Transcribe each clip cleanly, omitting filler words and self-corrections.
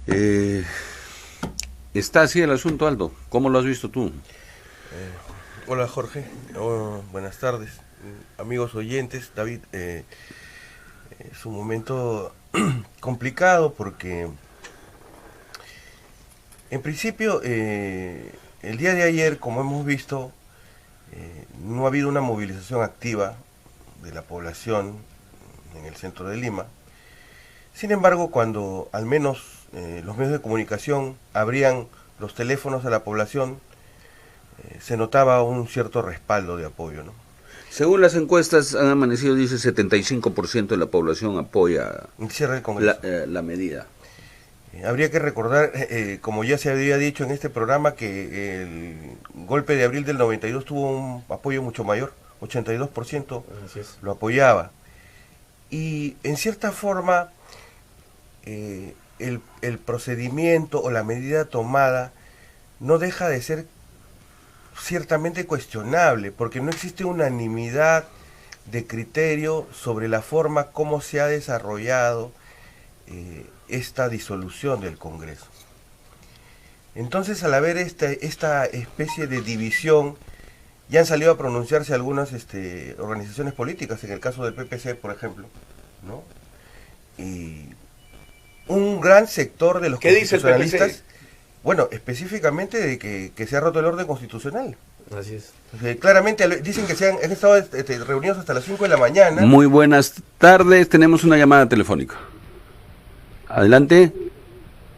Eh, Está así el asunto, Aldo. ¿Cómo lo has visto tú? Hola Jorge. Buenas tardes. Amigos oyentes. David, es un momento complicado porque en principio el día de ayer, como hemos visto, no ha habido una movilización activa de la población en el centro de Lima. Sin embargo, cuando al menos los medios de comunicación abrían los teléfonos a la población, se notaba un cierto respaldo de apoyo, ¿no? Según las encuestas, han amanecido, dice, 75% de la población apoya El cierre del Congreso. la medida. Habría que recordar, como ya se había dicho en este programa, que el golpe de abril del 92 tuvo un apoyo mucho mayor, 82% Así es. lo apoyaba. Y en cierta forma, el procedimiento o la medida tomada no deja de ser ciertamente cuestionable, porque no existe unanimidad de criterio sobre la forma como se ha desarrollado esta disolución del Congreso. Entonces, al haber esta especie de división, ya han salido a pronunciarse algunas organizaciones políticas, en el caso del PPC, por ejemplo, ¿no? Y un gran sector de los ¿Qué dice el constitucionalistas, PPC? bueno, específicamente de que se ha roto el orden constitucional. Así es. Claramente dicen que han estado reunidos hasta las 5 de la mañana. Muy buenas tardes. Tenemos una llamada telefónica. Adelante.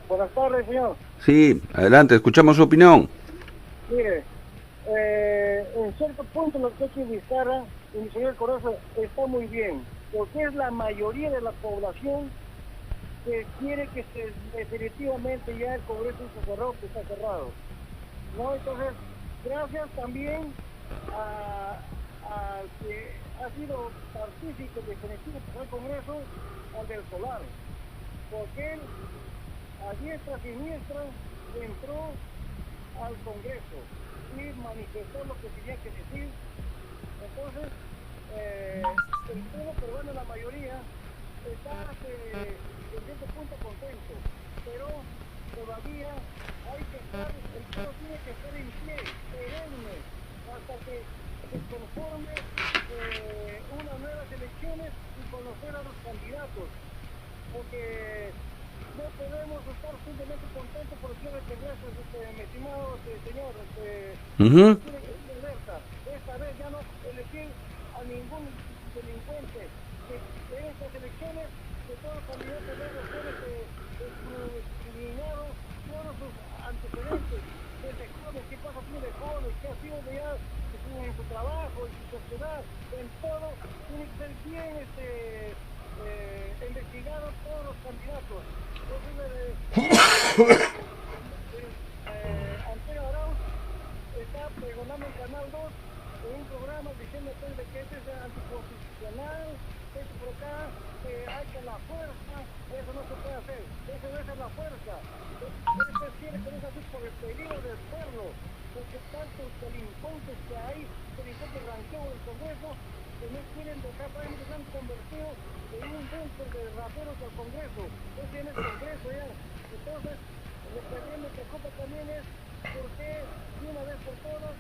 Buenas tardes, señor. Sí, adelante. Escuchamos su opinión. Mire, en cierto punto lo que dice Vizcarra y mi señor Corazón está muy bien, porque es la mayoría de la población que quiere que definitivamente ya el Congreso esté cerrado, que está cerrado. ¿No? Entonces, gracias también a que ha sido partícipe definitivo del Congreso, al del Solar, porque él a diestra siniestra entró al Congreso y manifestó lo que tenía que decir. Entonces, el pueblo peruano, la mayoría, está en cierto punto contento, pero todavía hay que estar, el pueblo tiene que estar en pie, perenne, hasta que se conforme unas nuevas elecciones y conocer a los candidatos, porque no podemos estar simplemente contentos por el cierre de Congreso, mi estimado señor, Ujú. tiene que ser alerta. Esta vez ya no elegir a ningún delincuente, que en estas elecciones que todos los candidatos deben ser discriminados, todos sus antecedentes, desde jóvenes, qué pasa con de jóvenes, qué ha sido ya en su trabajo, en su sociedad, en todo, tiene que ser bien investigados todos los candidatos. Antonio Arauz está pregonando en Canal 2 en un programa diciendo de que este es anticonstitucional, que es por acá, que hay que la fuerza, eso no se puede hacer, eso no es la fuerza. Este quiere que no es así por el peligro del pueblo, porque tantos delincuentes que hay, delincuentes ranqueos del Congreso, que no quieren dejar, prácticamente se han convertido en un búnker de raperos del Congreso. No tiene el Congreso ya. Entonces, lo que a mí me preocupa también es por qué, de una vez por todas,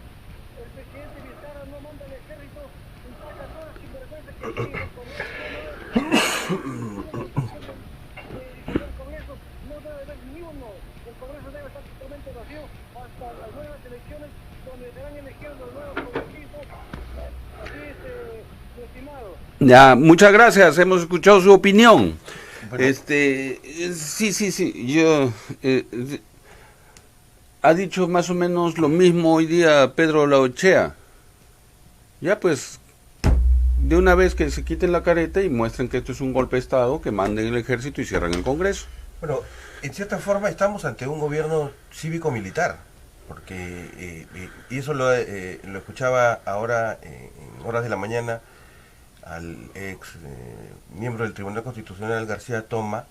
el presidente Vizcarra no manda el ejército y saca a todas las sinvergüenzas que tiene el Congreso. Ya no es el Congreso, no debe haber ni uno. El Congreso debe estar totalmente vacío hasta las nuevas elecciones donde serán elegidos los nuevos congresistas. Así es, mi estimado. Ya, muchas gracias. Hemos escuchado su opinión. Bueno, Sí. Ha dicho más o menos lo mismo hoy día Pedro Laochea. Ya pues, de una vez que se quiten la careta y muestren que esto es un golpe de Estado, que manden el ejército y cierren el Congreso. bueno, en cierta forma estamos ante un gobierno cívico-militar, porque, y eso lo escuchaba ahora en horas de la mañana al ex miembro del Tribunal Constitucional García Toma,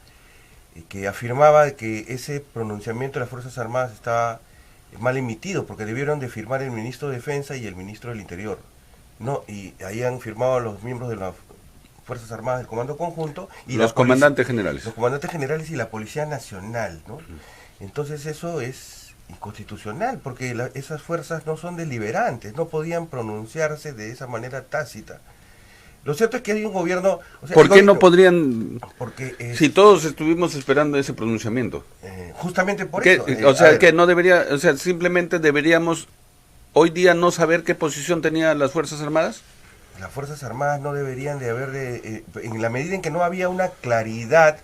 que afirmaba que ese pronunciamiento de las Fuerzas Armadas estaba mal emitido, porque debieron de firmar el ministro de Defensa y el ministro del Interior. No, y ahí han firmado los miembros de las Fuerzas Armadas del Comando Conjunto y los comandantes generales. Los comandantes generales y la Policía Nacional, ¿no? Entonces eso es inconstitucional, porque esas fuerzas no son deliberantes, no podían pronunciarse de esa manera tácita. Lo cierto es que hay un gobierno... O sea, ¿por qué no podrían...? Porque si todos estuvimos esperando ese pronunciamiento. Justamente por ¿Qué, eso. o sea, que no debería... O sea, simplemente deberíamos hoy día no saber qué posición tenían las Fuerzas Armadas. Las Fuerzas Armadas no deberían de haber... en la medida en que no había una claridad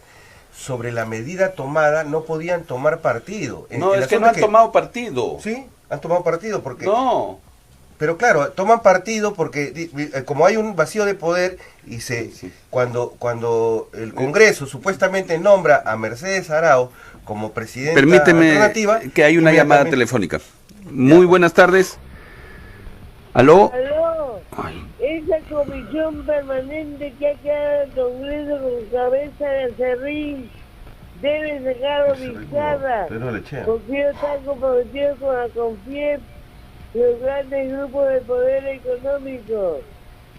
sobre la medida tomada, no podían tomar partido. No, es que no han tomado partido. Sí, han tomado partido porque... No. Pero claro, toman partido porque como hay un vacío de poder y cuando el Congreso supuestamente nombra a Mercedes Arao como presidenta alternativa... Permíteme que hay una llamada telefónica. Muy buenas tardes. ¿Aló? Aló. Ay. Esa comisión permanente que ha quedado en el Congreso con cabeza de Cerrín debe dejar ubicada, porque ellos están comprometidos con la CONFIEP, los grandes grupos de poder económico.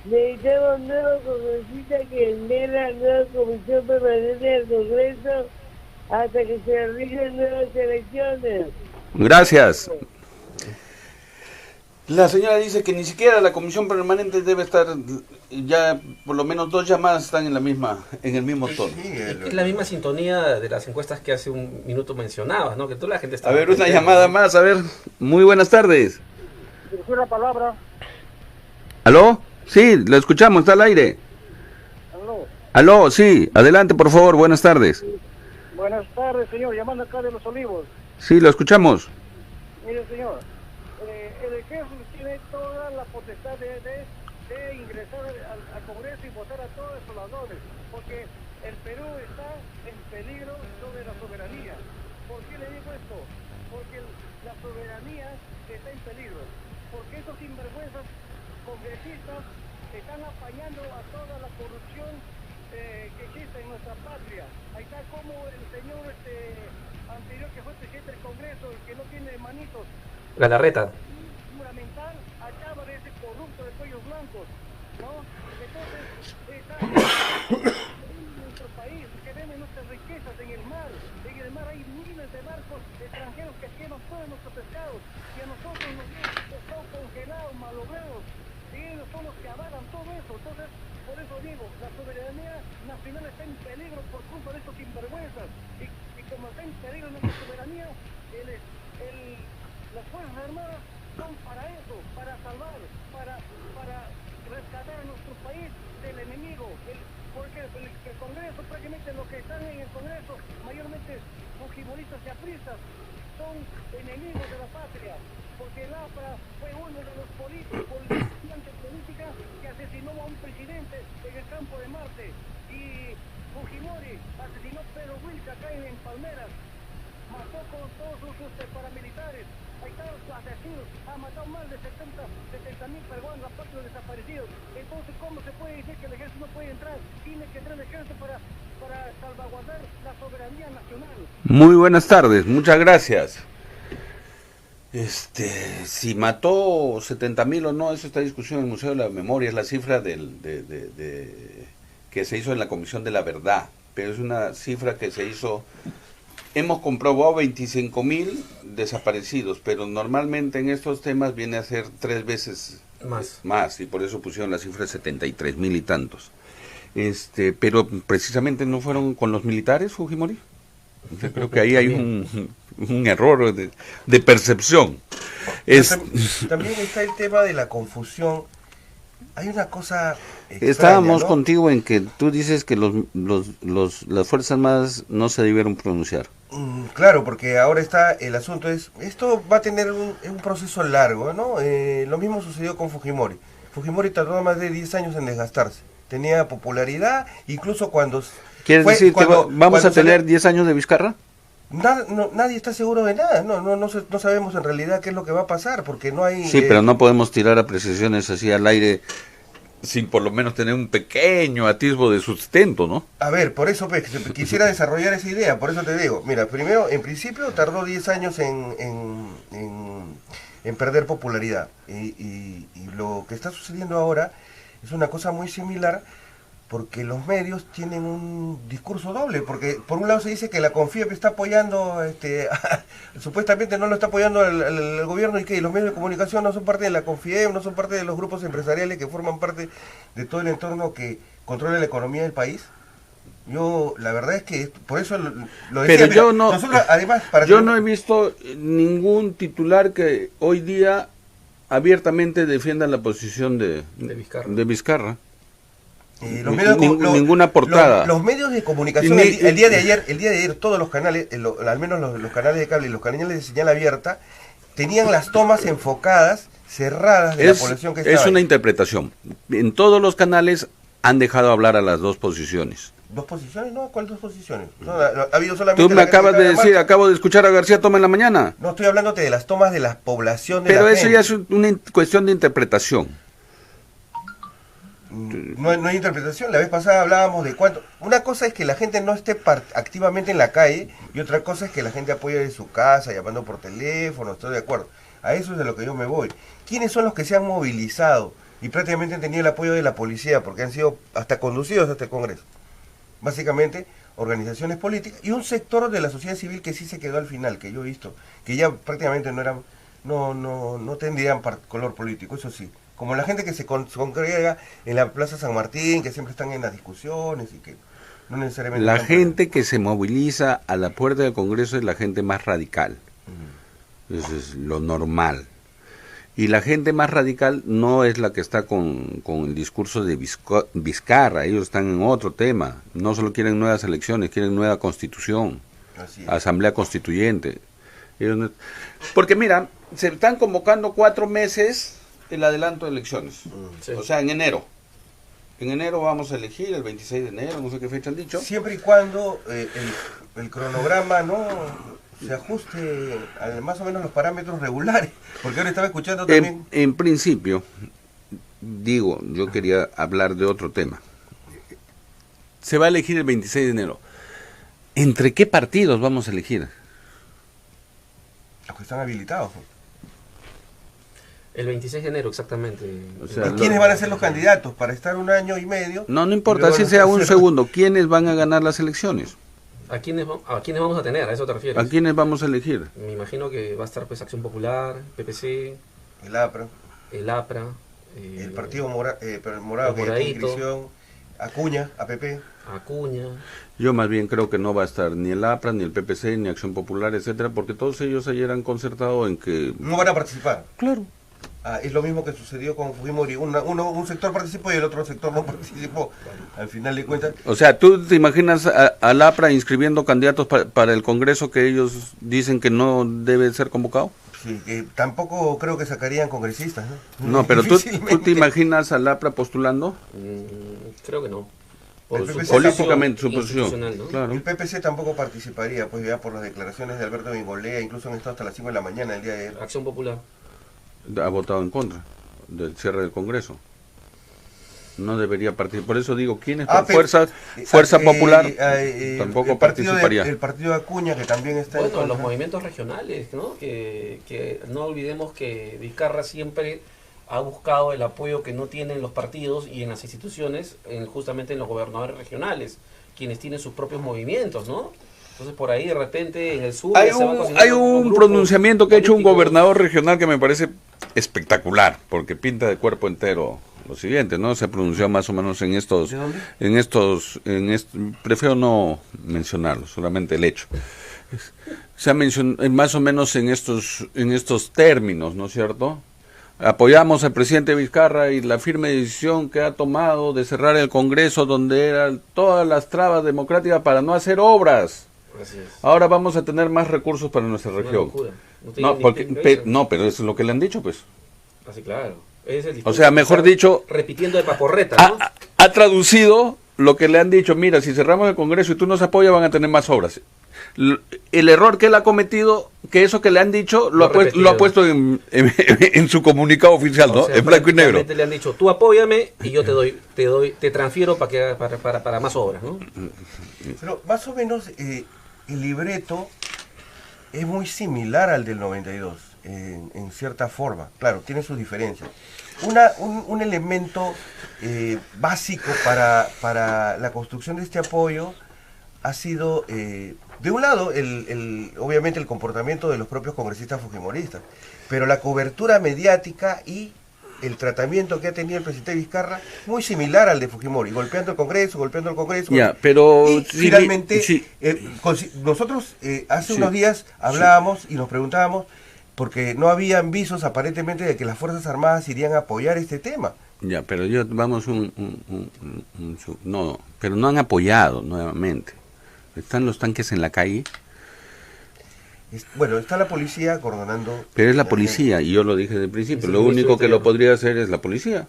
Necesitamos nuevos congresistas que envíen la nueva comisión permanente del Congreso hasta que se realicen nuevas elecciones. Gracias. La señora dice que ni siquiera la comisión permanente debe estar, ya por lo menos 2 llamadas están en el mismo tono. Sí, es la misma sintonía de las encuestas que hace un minuto mencionabas, ¿no? Que toda la gente está... A ver, una llamada más, a ver. Muy buenas tardes. Una palabra. ¿Aló? Sí, lo escuchamos, está al aire. Aló. Aló, sí, adelante por favor, buenas tardes. Buenas tardes, señor, llamando acá de Los Olivos. Sí, lo escuchamos. Mire, señor, el ejército tiene toda la potestad de ingresar al Congreso y votar a todos los soldadores, porque el Perú está en peligro sobre la soberanía. ¿Por qué le digo esto? Porque la soberanía está en peligro, porque esos sinvergüenzas congresistas están apañando a toda la corrupción que existe en nuestra patria. Ahí está como el señor anterior que fue presidente del Congreso, el que no tiene manitos, Galarreta. juramental, acaba de ese corrupto de cuellos blancos, ¿no? Entonces, está en nuestro país, que venden nuestras riquezas en el mar. En el mar hay miles de barcos extranjeros que queman todos nuestros pescados, y a nosotros nos están congelados, malogrados, y ellos son los que avalan todo eso. Entonces, por eso digo, la soberanía nacional está en peligro por culpa de estos sinvergüenzas, y como está en peligro nuestra soberanía, las Fuerzas Armadas son para eso, para salvar, para rescatar a nuestro país del enemigo, porque el Congreso, prácticamente los que están en el Congreso, mayormente fujimoristas y apristas, son enemigos de la patria, porque el APRA fue uno de los políticos política que asesinó a un presidente en el campo de Marte, y Fujimori asesinó a Pedro Wilca acá en Palmeras, mató con todos sus paramilitares. Ahí están los asesinos, ha matado más de 70.000 peruanos, aparte de los desaparecidos. Entonces, ¿cómo se puede decir que el ejército no puede entrar? Tiene que entrar el ejército para salvaguardar la soberanía nacional. Muy buenas tardes, muchas gracias. Si mató 70.000 o no, eso está en discusión en el Museo de la Memoria, es la cifra que se hizo en la Comisión de la Verdad, pero es una cifra que se hizo. Hemos comprobado 25.000 desaparecidos, pero normalmente en estos temas viene a ser 3 veces más, y por eso pusieron la cifra de 73.000 y tantos. Pero precisamente no fueron con los militares, Fujimori. Yo creo que ahí hay un error de percepción. También está el tema de la confusión. Hay una cosa extraña, Estábamos ¿no? contigo en que tú dices que las Fuerzas Armadas no se debieron pronunciar. Claro, porque ahora está el asunto esto va a tener un proceso largo, ¿no? Lo mismo sucedió con Fujimori. Fujimori tardó más de 10 años en desgastarse. Tenía popularidad, incluso cuando... ¿Quieres decir que vamos a tener 10 años de Vizcarra? Nadie está seguro de nada, no sabemos en realidad qué es lo que va a pasar, porque no hay... Sí, pero no podemos tirar apreciaciones así al aire sin por lo menos tener un pequeño atisbo de sustento, ¿no? A ver, por eso quisiera desarrollar esa idea, por eso te digo, mira, primero, en principio tardó 10 años en perder popularidad, y lo que está sucediendo ahora es una cosa muy similar, porque los medios tienen un discurso doble, porque por un lado se dice que la CONFIEP está apoyando, supuestamente no lo está apoyando el gobierno, y que los medios de comunicación no son parte de la CONFIEP, no son parte de los grupos empresariales que forman parte de todo el entorno que controla la economía del país. Yo, la verdad es que por eso lo decía. Pero yo no, nosotros, además, no he visto ningún titular que hoy día abiertamente defienda la posición de Vizcarra. Ninguna portada. Los medios de comunicación el día de ayer todos los canales, al menos los canales de cable y los canales de señal abierta, tenían las tomas enfocadas, cerradas de la población que estaba. Es una interpretación. En todos los canales han dejado hablar a las dos posiciones. ¿Dos posiciones? No, ¿cuál dos posiciones? No, ha habido solamente. Tú me acabas de decir, acabo de escuchar a García Toma en la mañana. No, estoy hablándote de las tomas de la población de Pero la eso gente. ya es una cuestión de interpretación. No hay interpretación. La vez pasada hablábamos de cuánto. Una cosa es que la gente no esté activamente en la calle, y otra cosa es que la gente apoye de su casa, llamando por teléfono. Estoy de acuerdo. A eso es de lo que yo me voy. ¿Quiénes son los que se han movilizado y prácticamente han tenido el apoyo de la policía, porque han sido hasta conducidos hasta el Congreso? Básicamente, organizaciones políticas y un sector de la sociedad civil que sí se quedó al final, que yo he visto, que ya prácticamente no tendrían color político, eso sí. Como la gente que se congrega en la Plaza San Martín, que siempre están en las discusiones y que no necesariamente... La gente que se moviliza a la puerta del Congreso es la gente más radical. Eso es lo normal. Y la gente más radical no es la que está con el discurso de Vizcarra. Ellos están en otro tema. No solo quieren nuevas elecciones, quieren nueva constitución, asamblea constituyente. Porque mira, se están convocando 4 meses el adelanto de elecciones. Sí. O sea, en enero. En enero vamos a elegir, el 26 de enero, no sé qué fecha han dicho. Siempre y cuando el cronograma no se ajuste a más o menos los parámetros regulares, porque ahora estaba escuchando también... En principio, digo, yo quería hablar de otro tema. Se va a elegir el 26 de enero. ¿Entre qué partidos vamos a elegir? Los que están habilitados. El 26 de enero, exactamente. O sea, ¿y quiénes van a ser los candidatos para estar 1 año y medio? No importa, así sea un segundo. ¿Quiénes van a ganar las elecciones? ¿A quiénes vamos a tener? ¿A eso te refieres? ¿A quiénes vamos a elegir? Me imagino que va a estar pues Acción Popular, PPC, el APRA, el Partido Morado, que está en inscripción, Acuña, APP. Acuña. Yo más bien creo que no va a estar ni el APRA, ni el PPC, ni Acción Popular, etcétera, porque todos ellos ayer han concertado en que... No van a participar. Claro. Es lo mismo que sucedió con Fujimori. Un sector participó y el otro sector no participó. Al final de cuentas... O sea, ¿tú te imaginas al APRA inscribiendo candidatos para el Congreso que ellos dicen que no debe ser convocado? Sí, que tampoco creo que sacarían congresistas, ¿no? No, pero ¿tú te imaginas al APRA postulando? Creo que no. Políticamente su posición, ¿no? Claro. El PPC tampoco participaría, pues ya por las declaraciones de Alberto Bengolea, incluso han estado hasta las 5 de la mañana el día de ayer. Acción Popular ha votado en contra del cierre del Congreso. No debería participar. Por eso digo, ¿quién es Fuerza Popular? Tampoco participaría. El partido de Acuña, que también está en los movimientos regionales, ¿no? Que no olvidemos que Vizcarra siempre ha buscado el apoyo que no tienen los partidos y en las instituciones, justamente en los gobernadores regionales, quienes tienen sus propios movimientos, ¿no? Entonces por ahí de repente en el sur... Hay un pronunciamiento que ha hecho un gobernador regional que me parece espectacular, porque pinta de cuerpo entero lo siguiente, ¿no? Se pronunció más o menos en estos... prefiero no mencionarlo, solamente el hecho. Se ha mencionado más o menos en estos términos, ¿no es cierto? Apoyamos al presidente Vizcarra y la firme decisión que ha tomado de cerrar el Congreso, donde eran todas las trabas democráticas para no hacer obras. Ahora vamos a tener más recursos para nuestra región. No, pero eso es lo que le han dicho, pues. Así, claro. O sea, mejor dicho, repitiendo de paporreta, ¿no? Ha traducido lo que le han dicho. Mira, si cerramos el Congreso y tú nos apoyas, van a tener más obras. El error que él ha cometido, que eso que le han dicho, lo ha puesto en su comunicado oficial, ¿no? O sea, en blanco y negro. Le han dicho, tú apóyame y yo te transfiero para más obras, ¿no? Pero más o menos el libreto es muy similar al del 92. en cierta forma. Claro, tiene sus diferencias. Un elemento básico para la construcción de este apoyo ha sido, de un lado, obviamente el comportamiento de los propios congresistas fujimoristas, pero la cobertura mediática y el tratamiento que ha tenido el presidente Vizcarra, muy similar al de Fujimori, golpeando el Congreso. Ya, pero y finalmente, nosotros hace unos días hablábamos y nos preguntábamos, porque no habían visos aparentemente de que las Fuerzas Armadas irían a apoyar este tema. Ya, pero no, pero no han apoyado nuevamente. Están los tanques en la calle. Bueno, está la policía acordonando. Pero es la policía, y yo lo dije desde el principio, lo único que lo podría hacer es la policía.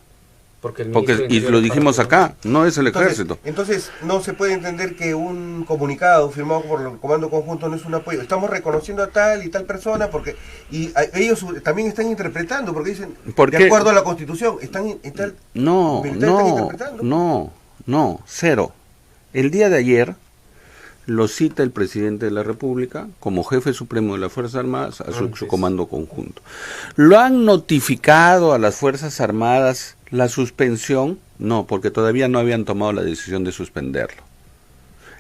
Porque y lo dijimos acá, no es el ejército. Entonces, no se puede entender que un comunicado firmado por el Comando Conjunto no es un apoyo. Estamos reconociendo a tal y tal persona, porque ellos también están interpretando, porque dicen, de acuerdo a la Constitución, están interpretando. No, cero. El día de ayer lo cita el presidente de la República como jefe supremo de las Fuerzas Armadas a su comando conjunto. ¿Lo han notificado a las Fuerzas Armadas la suspensión? No, porque todavía no habían tomado la decisión de suspenderlo.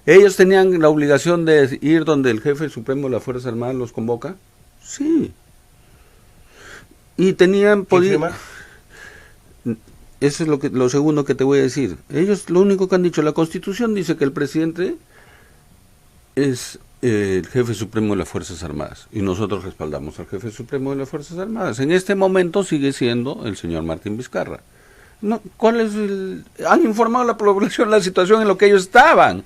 ¿Ellos tenían la obligación de ir donde el jefe supremo de las Fuerzas Armadas los convoca? Sí. Y tenían podido... Eso es lo segundo que te voy a decir. Ellos lo único que han dicho, la Constitución dice que el presidente es el jefe supremo de las Fuerzas Armadas, y nosotros respaldamos al jefe supremo de las Fuerzas Armadas. En este momento sigue siendo el señor Martín Vizcarra. No, han informado a la población la situación en lo que ellos estaban.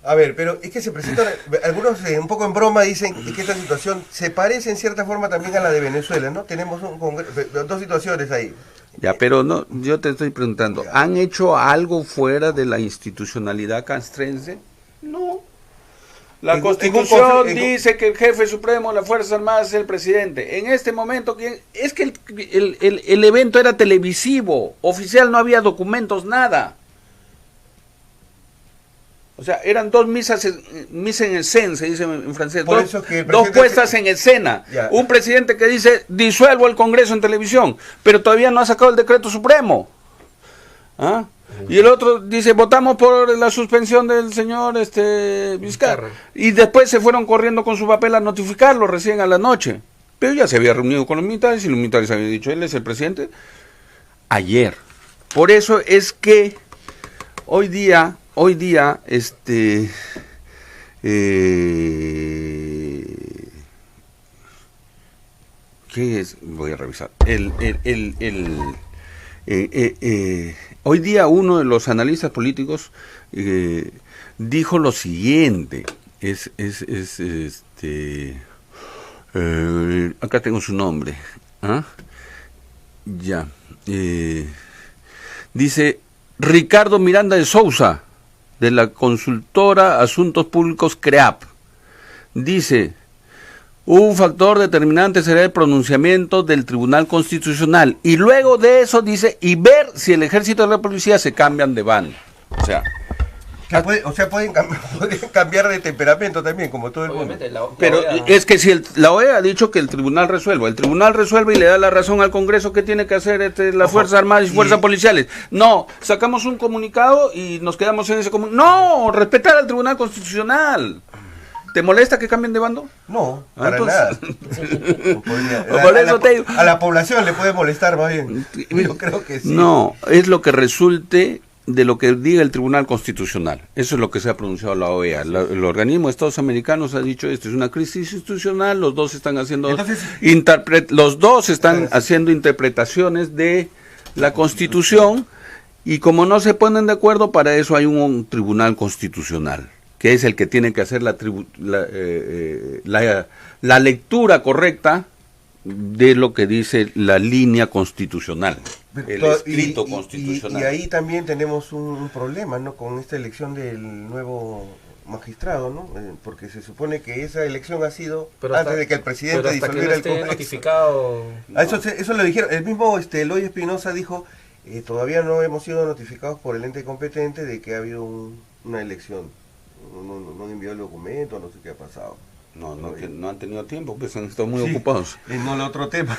A ver, pero es que se presentan, algunos un poco en broma dicen que esta situación se parece en cierta forma también a la de Venezuela, ¿no? Tenemos dos situaciones ahí. Ya, pero no, yo te estoy preguntando, ¿han hecho algo fuera de la institucionalidad castrense? No. La Constitución dice que el jefe supremo de las Fuerzas Armadas es el presidente. En este momento, es que el evento era televisivo, oficial, no había documentos, nada. O sea, eran dos misas en escena, se dice en francés, dos puestas en escena. Ya. Un presidente que dice, disuelvo el Congreso en televisión, pero todavía no ha sacado el decreto supremo. ¿Ah? Y el otro dice, votamos por la suspensión del señor Vizcarra. Y después se fueron corriendo con su papel a notificarlo recién a la noche. Pero ya se había reunido con los militares y los militares habían dicho, él es el presidente. Ayer. Por eso es que hoy día, ¿qué es? Voy a revisar. Hoy día uno de los analistas políticos dijo lo siguiente, acá tengo su nombre, dice Ricardo Miranda de Sousa, de la consultora Asuntos Públicos CREAP, dice: un factor determinante será el pronunciamiento del Tribunal Constitucional. Y luego de eso dice, y ver si el ejército y la policía se cambian de bando. Pueden cambiar de temperamento también, como todo el mundo. Pero es que si la OEA ha dicho que el tribunal resuelva, el tribunal resuelve y le da la razón al Congreso que tiene que hacer las Fuerzas Armadas y Fuerzas Policiales. No, sacamos un comunicado y nos quedamos en ese comunicado. No, respetar al Tribunal Constitucional. ¿Te molesta que cambien de bando? No, para nada. A la población le puede molestar más bien. Yo creo que sí. No, es lo que resulte de lo que diga el Tribunal Constitucional. Eso es lo que se ha pronunciado la OEA. El organismo de Estados Americanos ha dicho esto es una crisis institucional, los dos están haciendo haciendo interpretaciones de la Constitución, y como no se ponen de acuerdo, para eso hay un Tribunal Constitucional, que es el que tiene que hacer la lectura correcta de lo que dice la línea constitucional, el escrito constitucional. Y ahí también tenemos un problema, ¿no?, con esta elección del nuevo magistrado, ¿no? Porque se supone que esa elección ha sido antes de que el presidente disolviera el Congreso. Notificado. Eso lo dijeron, el mismo Eloy Espinosa dijo, todavía no hemos sido notificados por el ente competente de que ha habido una elección. No han enviado el documento, no sé qué ha pasado. No, que no han tenido tiempo, pues han estado muy ocupados. No, el otro tema.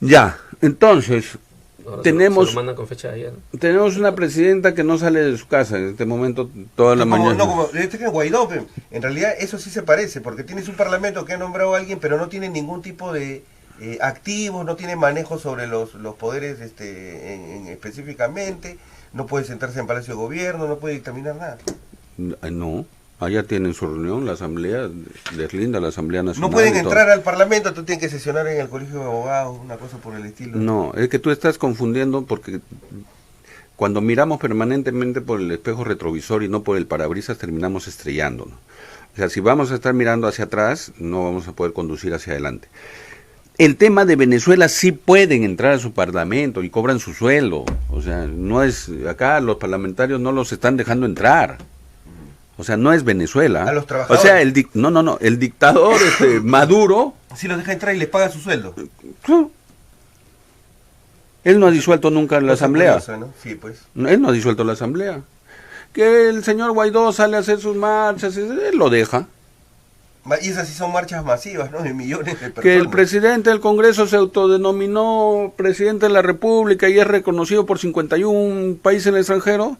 Ya, entonces, Ahora tenemos, se lo mandan con fecha de ayer. tenemos una presidenta que no sale de su casa en este momento toda la mañana. Como Guaidó, en realidad eso sí se parece, porque tienes un parlamento que ha nombrado a alguien, pero no tiene ningún tipo de activos, no tiene manejo sobre los poderes específicamente, no puede sentarse en Palacio de Gobierno, no puede dictaminar nada. No, allá tienen su reunión, la asamblea, les linda la Asamblea Nacional. No pueden entrar al parlamento, tú tienes que sesionar en el colegio de abogados, una cosa por el estilo. No, es que tú estás confundiendo porque cuando miramos permanentemente por el espejo retrovisor y no por el parabrisas terminamos estrellándonos. O sea, si vamos a estar mirando hacia atrás, no vamos a poder conducir hacia adelante. El tema de Venezuela sí pueden entrar a su parlamento y cobran su sueldo. O sea, no es, acá los parlamentarios no los están dejando entrar. O sea, no es Venezuela. A los trabajadores. O sea, el dictador Maduro. Si los deja entrar y les paga su sueldo. Él no ha disuelto nunca la asamblea. Curioso, ¿no? Sí, pues. Él no ha disuelto la asamblea. Que el señor Guaidó sale a hacer sus marchas, él lo deja. Y esas sí son marchas masivas, ¿no? De millones de personas. Que el presidente del Congreso se autodenominó presidente de la República y es reconocido por 51 países en el extranjero,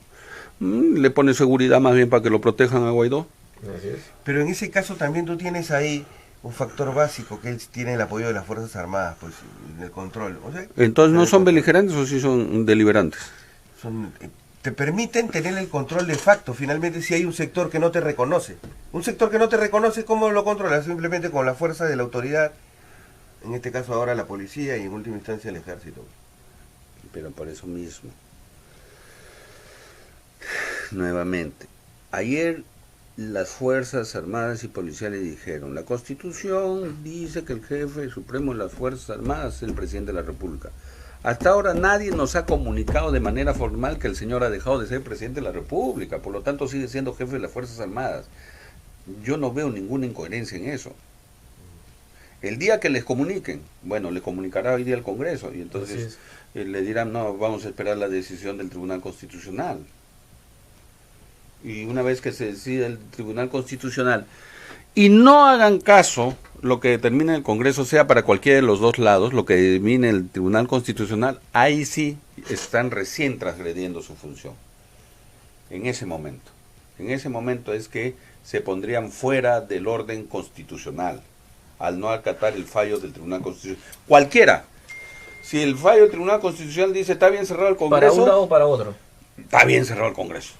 le pone seguridad más bien para que lo protejan a Guaidó. Así es. Pero en ese caso también tú tienes ahí un factor básico, que él tiene el apoyo de las Fuerzas Armadas, pues, en el control. O sea, entonces, ¿no son beligerantes o sí son deliberantes? Te permiten tener el control de facto, finalmente, si hay un sector que no te reconoce. Un sector que no te reconoce, ¿cómo lo controlas? Simplemente con la fuerza de la autoridad, en este caso ahora la policía y en última instancia el ejército. Pero por eso mismo, nuevamente, ayer las Fuerzas Armadas y Policiales dijeron, la Constitución dice que el jefe supremo de las Fuerzas Armadas es el presidente de la República. Hasta ahora nadie nos ha comunicado de manera formal que el señor ha dejado de ser presidente de la República, por lo tanto sigue siendo jefe de las Fuerzas Armadas. Yo no veo ninguna incoherencia en eso. El día que les comuniquen, bueno, le comunicará hoy día el Congreso, y entonces le dirán, no, vamos a esperar la decisión del Tribunal Constitucional. Y una vez que se decida el Tribunal Constitucional, y no hagan caso lo que determine el Congreso, sea para cualquiera de los dos lados, lo que determine el Tribunal Constitucional, ahí sí están recién transgrediendo su función. En ese momento. En ese momento es que se pondrían fuera del orden constitucional, al no acatar el fallo del Tribunal Constitucional. Cualquiera. Si el fallo del Tribunal Constitucional dice, está bien cerrado el Congreso. ¿Para un lado o para otro? Está bien cerrado el Congreso.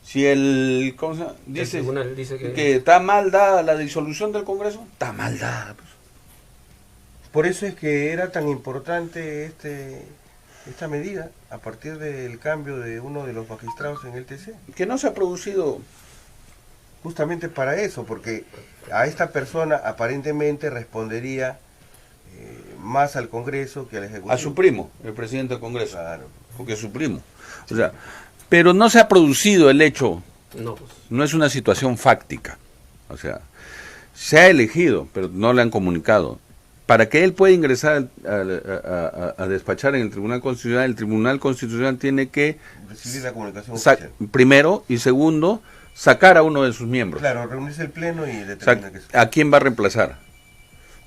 Si el, ¿cómo se llama? Dice, el tribunal dice que está mal dada la disolución del Congreso, está mal dada. Pues. Por eso es que era tan importante esta medida, a partir del cambio de uno de los magistrados en el TC. Que no se ha producido. Justamente para eso, porque a esta persona aparentemente respondería más al Congreso que al Ejecutivo. A su primo, el presidente del Congreso. Claro. Porque es su primo. O sea, pero no se ha producido el hecho. No, pues. No es una situación fáctica. O sea, se ha elegido, pero no le han comunicado. Para que él pueda ingresar a despachar en el Tribunal Constitucional tiene que recibir la comunicación primero y segundo sacar a uno de sus miembros. Claro, reunirse el pleno y determinar a quién va a reemplazar.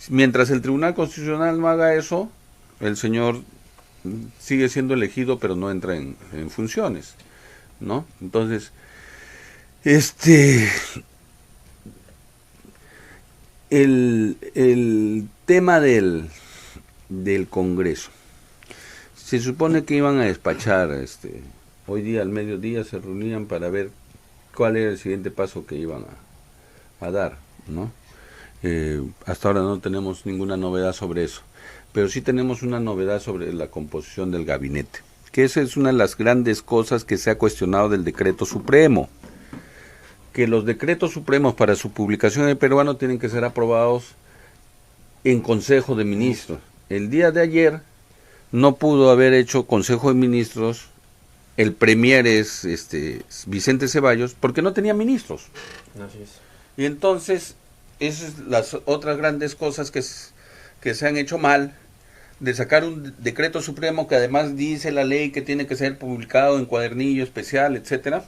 Mientras el Tribunal Constitucional no haga eso, el señor sigue siendo elegido, pero no entra en funciones, ¿no? Entonces, el tema del Congreso. Se supone que iban a despachar, hoy día al mediodía se reunían para ver cuál era el siguiente paso que iban a dar, ¿no? Hasta ahora no tenemos ninguna novedad sobre eso, pero sí tenemos una novedad sobre la composición del gabinete, que esa es una de las grandes cosas que se ha cuestionado del decreto supremo, que los decretos supremos para su publicación en el peruano tienen que ser aprobados en Consejo de Ministros. El día de ayer no pudo haber hecho Consejo de Ministros, el premier es Vicente Ceballos, porque no tenía ministros. Así es. Y entonces, esas son las otras grandes cosas que se han hecho mal, de sacar un decreto supremo que además dice la ley que tiene que ser publicado en cuadernillo especial, etcétera,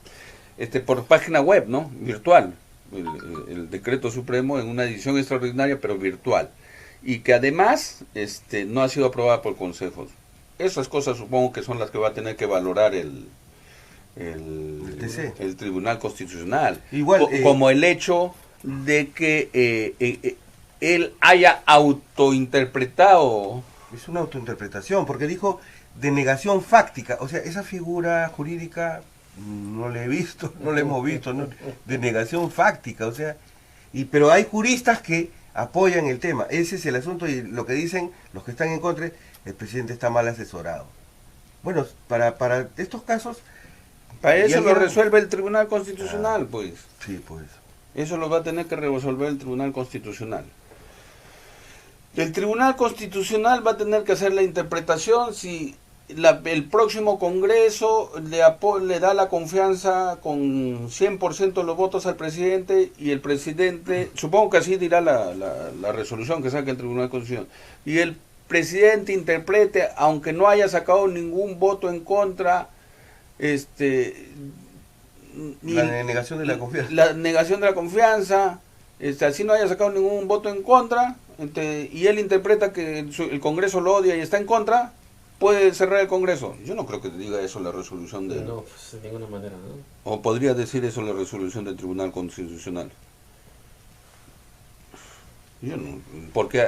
por página web, ¿no? Virtual. el decreto supremo en una edición extraordinaria pero virtual, y que además no ha sido aprobada por consejos. Esas cosas supongo que son las que va a tener que valorar el Tribunal Constitucional. Igual, como el hecho de que él haya autointerpretado. Es una autointerpretación, porque dijo denegación fáctica, o sea, esa figura jurídica no la he visto, no la hemos visto, ¿no? Denegación fáctica, o sea, pero hay juristas que apoyan el tema, ese es el asunto, y lo que dicen los que están en contra, el presidente está mal asesorado. Bueno, para estos casos... Para eso lo resuelve el Tribunal Constitucional, pues. Sí, pues. Eso lo va a tener que resolver el Tribunal Constitucional. El Tribunal Constitucional va a tener que hacer la interpretación si el próximo Congreso le da la confianza con 100% de los votos al presidente, y el presidente, supongo que así dirá la resolución que saque el Tribunal Constitucional, y el presidente interprete, aunque no haya sacado ningún voto en contra, la negación de la confianza. La negación de la confianza, así no haya sacado ningún voto en contra, y él interpreta que el Congreso lo odia y está en contra, puede cerrar el Congreso. Yo no creo que diga eso la resolución de... No, pues de ninguna manera, ¿no? O podría decir eso la resolución del Tribunal Constitucional. Yo no, porque,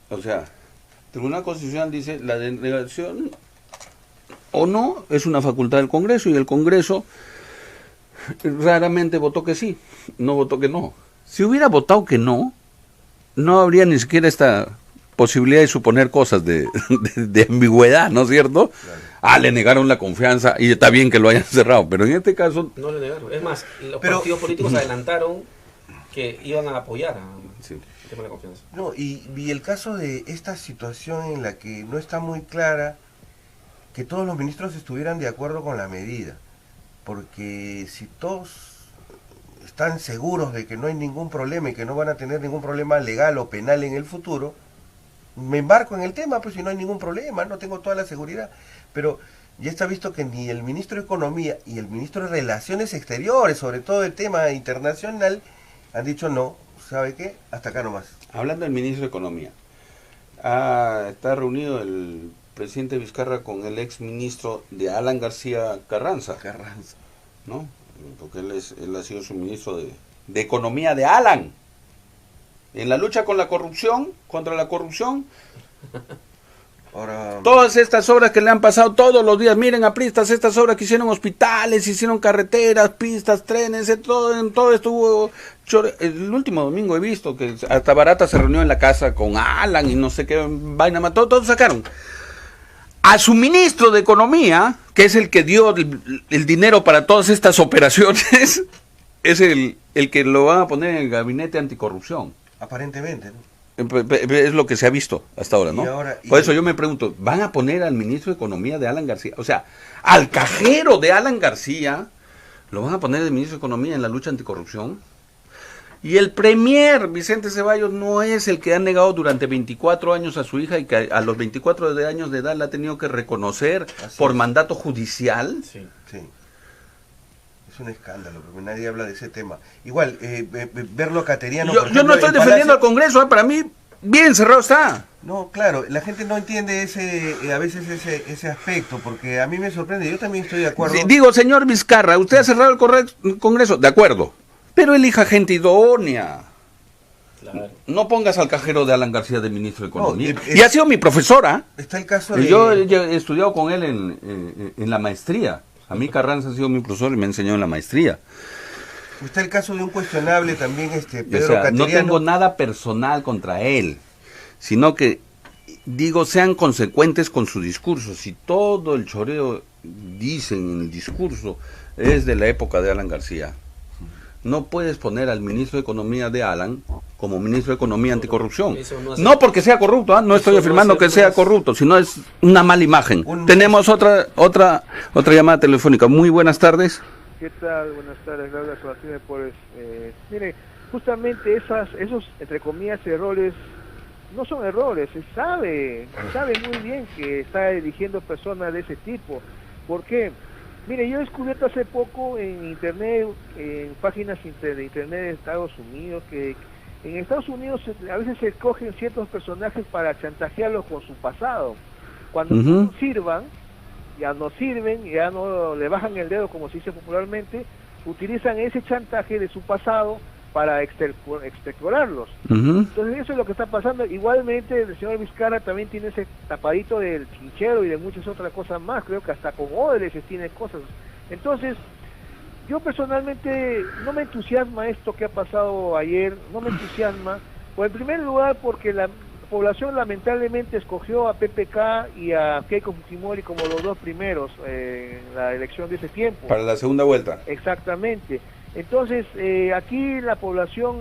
o sea, el Tribunal Constitucional dice la denegación o no es una facultad del Congreso, y el Congreso raramente votó que sí, no votó que no. Si hubiera votado que no, no habría ni siquiera esta posibilidad de suponer cosas de ambigüedad, ¿no es cierto? Claro. Le negaron la confianza y está bien que lo hayan cerrado, pero en este caso... No le negaron. Es más, los partidos políticos adelantaron que iban a apoyar el tema de la confianza. No, y el caso de esta situación en la que no está muy clara que todos los ministros estuvieran de acuerdo con la medida, porque si todos están seguros de que no hay ningún problema y que no van a tener ningún problema legal o penal en el futuro, me embarco en el tema, pues si no hay ningún problema, no tengo toda la seguridad. Pero ya está visto que ni el ministro de Economía y el ministro de Relaciones Exteriores, sobre todo el tema internacional, han dicho no, ¿sabe qué? Hasta acá nomás. Hablando del ministro de Economía, está reunido el presidente Vizcarra con el ex ministro de Alan García Carranza, ¿no? Porque él ha sido su ministro de Economía de Alan. En la lucha contra la corrupción, ahora, todas estas obras que le han pasado todos los días, miren apristas, estas obras que hicieron hospitales, hicieron carreteras, pistas, trenes, todo estuvo... El último domingo he visto que hasta Barata se reunió en la casa con Alan y no sé qué vaina más, todos sacaron. A su ministro de Economía, que es el que dio el dinero para todas estas operaciones, es el que lo van a poner en el gabinete anticorrupción. Aparentemente, ¿no? Es lo que se ha visto hasta ahora, ¿no? Por eso yo me pregunto, ¿van a poner al ministro de Economía de Alan García? O sea, al cajero de Alan García, ¿lo van a poner el ministro de Economía en la lucha anticorrupción? Y el premier Vicente Ceballos no es el que ha negado durante 24 años a su hija y que a los 24 años de edad la ha tenido que reconocer por mandato judicial. Sí. Es un escándalo, porque nadie habla de ese tema. Igual, verlo cateriano... Yo no estoy defendiendo al Congreso, para mí bien cerrado está. No, claro, la gente no entiende a veces ese aspecto, porque a mí me sorprende, yo también estoy de acuerdo. Sí, digo, señor Vizcarra, usted ha cerrado el Congreso, de acuerdo, pero elija gente idónea. Claro. No pongas al cajero de Alan García de ministro de Economía. Y ha sido mi profesora. Está el caso de... Yo he estudiado con él en la maestría. A mí Carranza ha sido mi profesor y me enseñó en la maestría. Está el caso de un cuestionable también, Pedro Cateriano. No tengo nada personal contra él, sino que, digo, sean consecuentes con su discurso. Si todo el choreo dicen en el discurso es de la época de Alan García, no puedes poner al ministro de Economía de Alan como ministro de Economía anticorrupción. No porque sea corrupto, no estoy afirmando que sea corrupto, sino es una mala imagen. Tenemos otra llamada telefónica. Muy buenas tardes. ¿Qué tal? Buenas tardes, Laura Sebastián de Porres. Mire, justamente esos, entre comillas, errores, no son errores, se sabe muy bien que está eligiendo personas de ese tipo. ¿Por qué? Mire, yo he descubierto hace poco en internet, en páginas de internet de Estados Unidos, que en Estados Unidos a veces se escogen ciertos personajes para chantajearlos con su pasado. Cuando no sirvan, ya no sirven, ya no le bajan el dedo, como se dice popularmente, utilizan ese chantaje de su pasado para extercorarlos. Entonces eso es lo que está pasando. Igualmente el señor Vizcarra también tiene ese tapadito del chinchero y de muchas otras cosas más, creo que hasta con ODS tiene cosas. Entonces yo personalmente no me entusiasma esto que ha pasado ayer, no me entusiasma, en primer lugar porque la población lamentablemente escogió a PPK y a Keiko Fujimori como los dos primeros en la elección de ese tiempo. Para la segunda vuelta. Exactamente. Entonces, aquí la población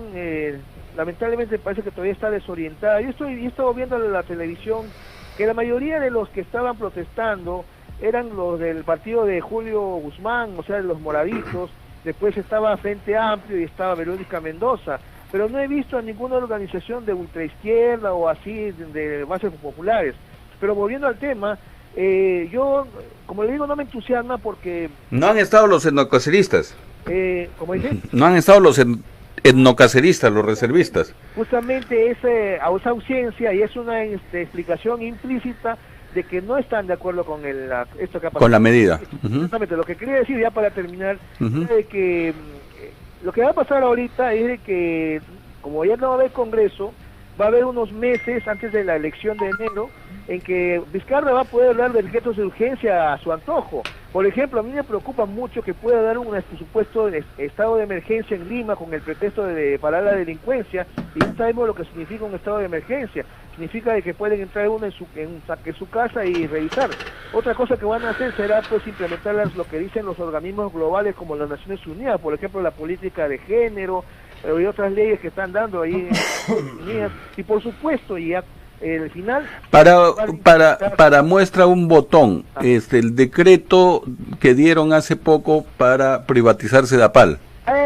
lamentablemente parece que todavía está desorientada. Yo he estado viendo la televisión que la mayoría de los que estaban protestando eran los del partido de Julio Guzmán, o sea, de los moraditos. Después estaba Frente Amplio y estaba Verónica Mendoza. Pero no he visto a ninguna organización de ultraizquierda o así de bases populares. Pero volviendo al tema, yo, como le digo, no me entusiasma porque... No han estado los etnocaceristas. ¿Cómo dice? No han estado los etnocaceristas, los reservistas. Justamente esa ausencia y es una explicación implícita de que no están de acuerdo con esto que ha pasado. Con la medida. Justamente, lo que quería decir ya para terminar, es de que lo que va a pasar ahorita es de que, como ya no va a haber Congreso, va a haber unos meses antes de la elección de enero en que Vizcarra va a poder dar decretos de urgencia a su antojo. Por ejemplo, a mí me preocupa mucho que pueda dar un supuesto estado de emergencia en Lima con el pretexto de parar la delincuencia, y ya sabemos lo que significa un estado de emergencia. Significa de que pueden entrar uno en su casa y revisar. Otra cosa que van a hacer será pues implementar lo que dicen los organismos globales como las Naciones Unidas, por ejemplo la política de género y otras leyes que están dando ahí Unidas. Y por supuesto, y ya el final para muestra un botón, el decreto que dieron hace poco para privatizar Sedapal.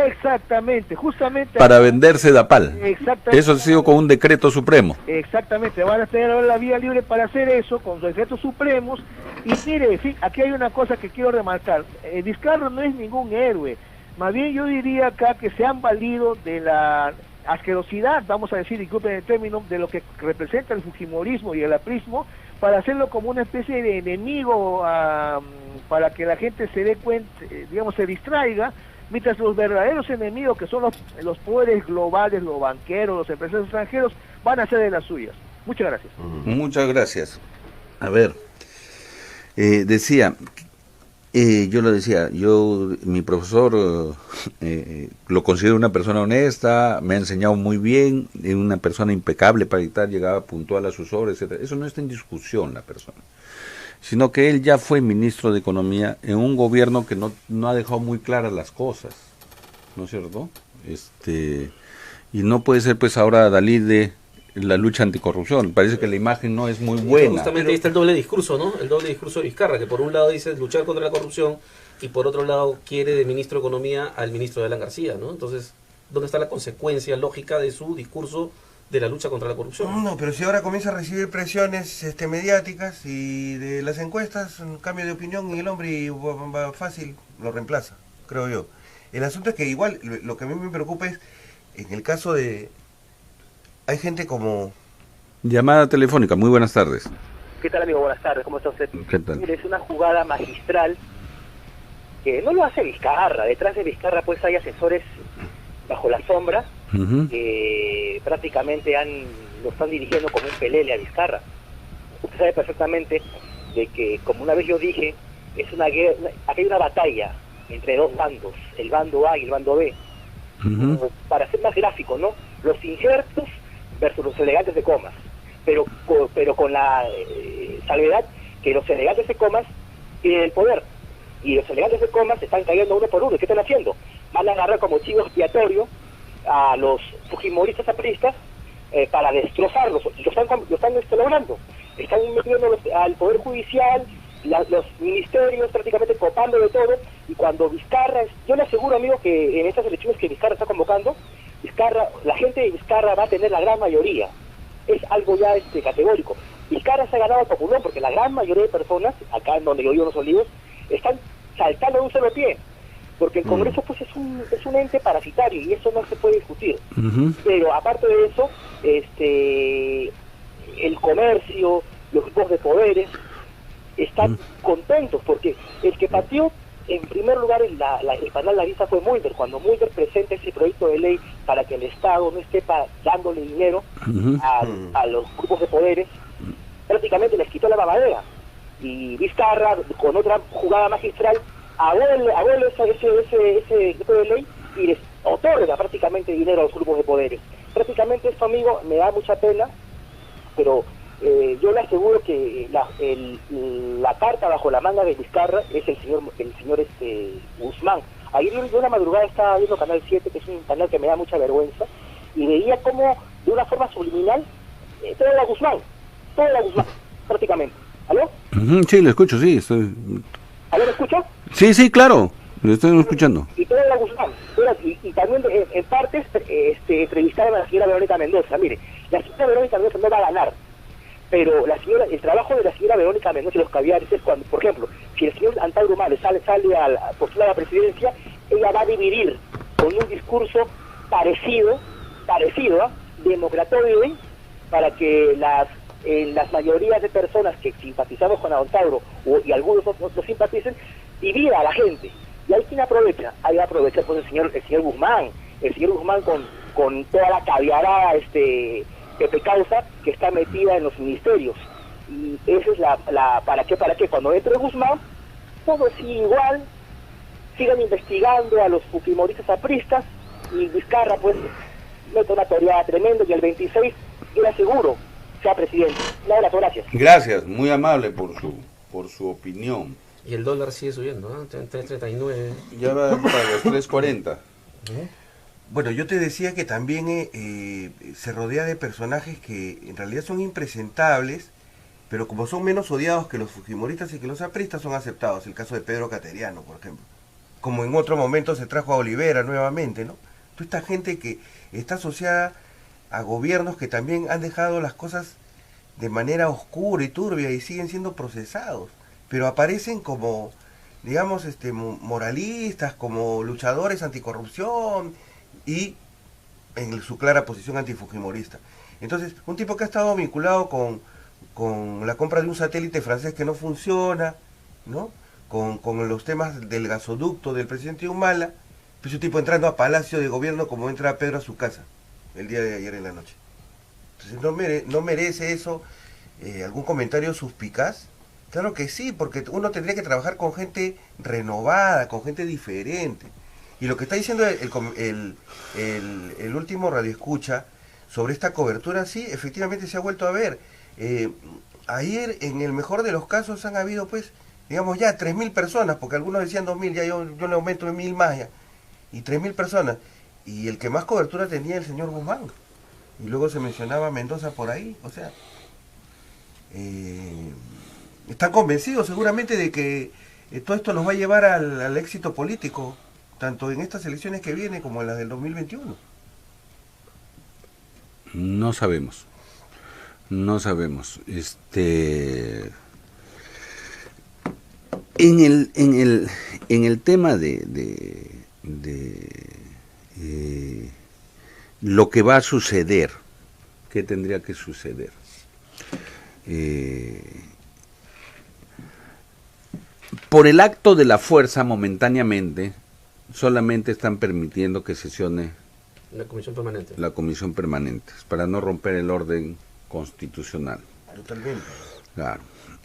Exactamente, justamente. Para vender Sedapal. Exactamente. Eso ha sido con un decreto supremo. Exactamente, van a tener la vía libre para hacer eso con decretos supremos. Y mire, aquí hay una cosa que quiero remarcar. Vizcarra no es ningún héroe. Más bien yo diría acá que se han valido de la asquerosidad, vamos a decir, disculpen el término, de lo que representa el fujimorismo y el aprismo, para hacerlo como una especie de enemigo, para que la gente se dé cuenta, digamos, se distraiga, mientras los verdaderos enemigos, que son los poderes globales, los banqueros, los empresarios extranjeros, van a hacer de las suyas. Muchas gracias. Muchas gracias. A ver, decía... yo lo decía, mi profesor lo considero una persona honesta, me ha enseñado muy bien, es una persona impecable para dictar, llegaba puntual a sus obras, etcétera. Eso no está en discusión la persona, sino que él ya fue ministro de Economía en un gobierno que no ha dejado muy claras las cosas, ¿no es cierto? Y no puede ser pues ahora Dalí de la lucha anticorrupción. Parece que la imagen no es muy buena. Justamente ahí está el doble discurso, ¿no? El doble discurso de Vizcarra, que por un lado dice luchar contra la corrupción y por otro lado quiere de ministro de Economía al ministro de Alan García, ¿no? Entonces, ¿dónde está la consecuencia lógica de su discurso de la lucha contra la corrupción? No, pero si ahora comienza a recibir presiones mediáticas y de las encuestas, un cambio de opinión y el hombre fácil lo reemplaza, creo yo. El asunto es que igual, lo que a mí me preocupa es, en el caso de... Hay gente como... Llamada telefónica, muy buenas tardes. ¿Qué tal, amigo? Buenas tardes, ¿cómo está usted? ¿Qué tal? Mire, es una jugada magistral que no lo hace Vizcarra. Detrás de Vizcarra pues hay asesores bajo la sombra que prácticamente lo están dirigiendo como un pelele a Vizcarra. Usted sabe perfectamente de que, como una vez yo dije, es una guerra, aquí hay una batalla entre dos bandos, el bando A y el bando B. Para ser más gráfico, ¿no? Los injertos versus los elegantes de comas, pero con la salvedad que los elegantes de comas tienen el poder y los elegantes de comas están cayendo uno por uno. ¿Qué están haciendo? Van a agarrar como chivo expiatorio a los fujimoristas apristas para destrozarlos. Lo están logrando. Están metiendo al poder judicial, los ministerios prácticamente copando de todo, y cuando Vizcarra, yo le aseguro, amigo, que en estas elecciones que Vizcarra está convocando, la gente de Vizcarra va a tener la gran mayoría. Es algo ya categórico. Vizcarra se ha ganado el populón porque la gran mayoría de personas, acá en donde yo vivo en Los Olivos, están saltando de un solo pie, porque el Congreso pues es un ente parasitario y eso no se puede discutir. Pero aparte de eso, el comercio, los grupos de poderes están contentos, porque el que pateó en primer lugar el panal la vista fue Mulder. Cuando Mulder presenta ese proyecto de ley para que el Estado no esté dándole dinero a los grupos de poderes, prácticamente les quitó la mamadera, y Vizcarra con otra jugada magistral abole ese tipo de ley y les otorga prácticamente dinero a los grupos de poderes. Prácticamente esto, amigo, me da mucha pena, pero yo le aseguro que la carta bajo la manga de Vizcarra es el señor Guzmán. Ayer yo una madrugada estaba viendo Canal 7, que es un canal que me da mucha vergüenza, y veía como de una forma subliminal todo era Guzmán, prácticamente. ¿Aló? Sí, le escucho, sí. ¿Aló, me escucha? Sí, claro, lo estoy escuchando. Y todo era Guzmán. Y también en partes entrevistaron a la señora Verónica Mendoza. Mire, la señora Verónica Mendoza no va a ganar, pero el trabajo de la señora Verónica Mendoza y los caviares es cuando, por ejemplo, si el señor Antauro Humales sale a postular a la presidencia, ella va a dividir con un discurso parecido, democratoide, para que las mayorías de personas que simpatizamos con Antauro y algunos no simpatizan, divida a la gente. Y hay quien aprovecha, pues el señor Guzmán, con toda la caviarada Pepe Causa que está metida en los ministerios. Y esa es ¿para qué? Cuando entre Guzmán, todo sigue igual, sigan investigando a los fujimoristas apristas, y Vizcarra pues mete una toreada tremenda, y el 26, yo le aseguro, sea presidente. Gracias. Gracias, muy amable por su opinión. Y el dólar sigue subiendo, ¿no? 3.39. Ya va para los 3.40. Bueno, yo te decía que también se rodea de personajes que en realidad son impresentables, pero como son menos odiados que los fujimoristas y que los apristas, son aceptados. El caso de Pedro Cateriano, por ejemplo. Como en otro momento se trajo a Olivera nuevamente, ¿no? Toda esta gente que está asociada a gobiernos que también han dejado las cosas de manera oscura y turbia y siguen siendo procesados, pero aparecen como, digamos, moralistas, como luchadores anticorrupción y en su clara posición antifujimorista. Entonces, un tipo que ha estado vinculado con la compra de un satélite francés que no funciona, ¿no? Con los temas del gasoducto del presidente Humala, pues un tipo entrando a Palacio de Gobierno como entra Pedro a su casa el día de ayer en la noche. Entonces, ¿no merece eso algún comentario suspicaz? Claro que sí, porque uno tendría que trabajar con gente renovada, con gente diferente. Y lo que está diciendo el último radioescucha sobre esta cobertura, sí, efectivamente se ha vuelto a ver. Ayer, en el mejor de los casos, han habido, pues, digamos ya 3.000 personas, porque algunos decían 2.000, ya yo le aumento en 1.000 más ya, y 3.000 personas. Y el que más cobertura tenía el señor Guzmán. Y luego se mencionaba Mendoza por ahí, o sea, están convencidos seguramente de que todo esto nos va a llevar al éxito político, tanto en estas elecciones que vienen como en las del 2021. No sabemos. En el tema de lo que va a suceder, ¿qué tendría que suceder? Por el acto de la fuerza, momentáneamente, solamente están permitiendo que sesione la comisión permanente, para no romper el orden constitucional. Totalmente. Claro.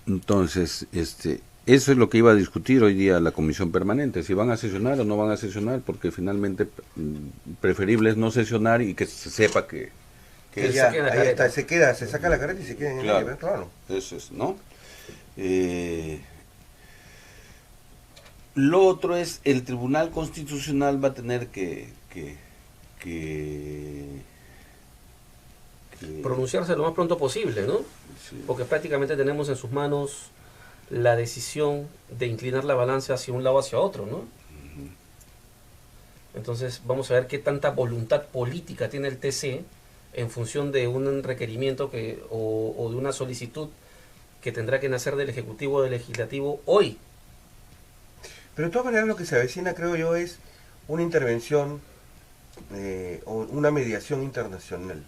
Entonces, eso es lo que iba a discutir hoy día la comisión permanente, si van a sesionar o no van a sesionar, porque finalmente preferible es no sesionar y que se sepa que ya, ahí está, se saca la careta y se queda en el aire, claro. Eso es, ¿no? Lo otro es, el Tribunal Constitucional va a tener que pronunciarse lo más pronto posible, ¿no? Sí. Porque prácticamente tenemos en sus manos la decisión de inclinar la balanza hacia un lado o hacia otro, ¿no? Entonces vamos a ver qué tanta voluntad política tiene el TC en función de un requerimiento o de una solicitud que tendrá que nacer del Ejecutivo o del Legislativo hoy. Pero de todas maneras lo que se avecina, creo yo, es una intervención o una mediación internacional.